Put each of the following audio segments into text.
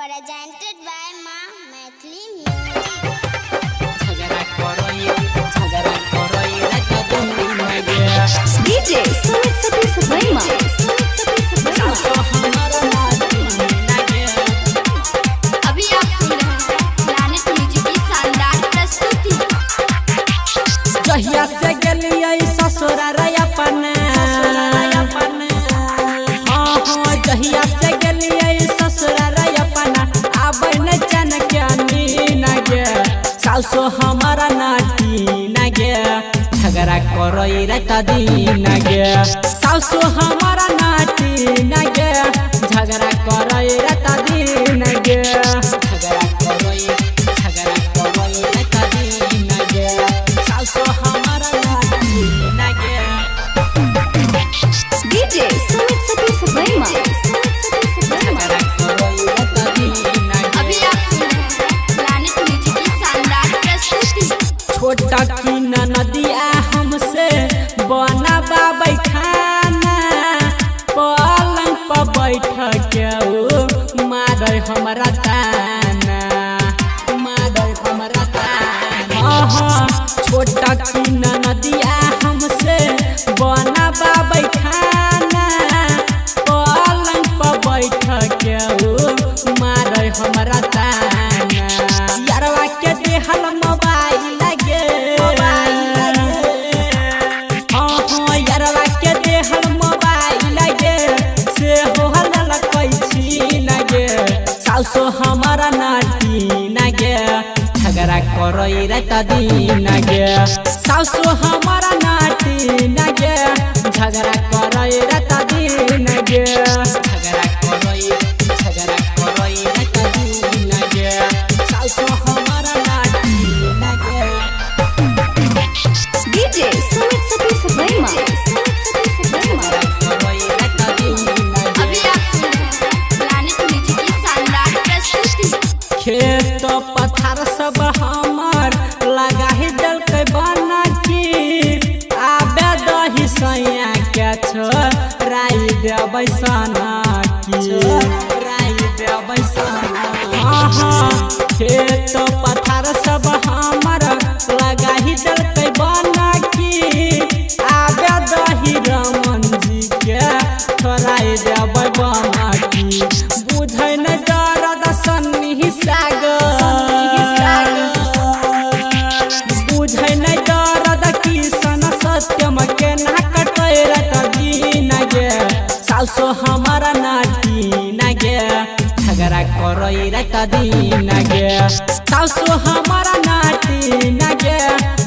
Presented by Ma Maithili Music. DJ Sumit Satish Verma. अभी आप सुन रहे हैं प्लैनेट म्यूजिक की शानदार प्रस्तुति। जहिया से गेलियै ससुराल अपन जहिया से गेलियै ससुराल अपन आबै न जन के नीन गे सासो हमारा नाटी न गे झगड़ा करई रात दिन गे सासो हमारा नाटी न गे झगड़ा करई रात दिन गे झगड़ा करई रात दिन गे सासो हमारा नाटी न गे DJ Sumit Satish Verma. अभी आप सुन रहे हैं प्लैनेट म्यूजिक की शानदार प्रस्तुति। छोटा की नदिया हमसे बना बाबै खाना पलंग पर बैठ के मारे हमरा ताना छोटा की नदिया हमसे बना बाबै खाना पलंग पर बैठ के मारे हमरा ताना यारवा के देहल मोबाइल लगे यारवा के देहल मोबाइल लगे से होहल लकै छी नगे सासो हमारा नाटी नगे झगड़ा करई रात दिन गे सासो हमारा नाटी नगे झगड़ा करई रात दिन गे झगड़ा करई रात दिन गे सासो हमारा नाटी नगे DJ Sumit Satish Verma. अभी आप सुन रहे हैं प्लैनेट म्यूजिक की शानदार प्रस्तुति। खेत पथार सब हमर लगा ही दलकै बना की आबे दही सैया के छोराई देबै सना की खेत पथार सब हमर लगा ही दलकै बना की आबे दही रमन जी के छोराई देबै बना की बुझै न दर्द सन्नी सागर बुझै न दर्द किसन सत्यम के ना कटै रात दिन गे सासो हमारा नाटी न गे झगड़ा करई रात दिन गे सासो हमारा नाटी न गे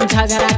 झगड़ा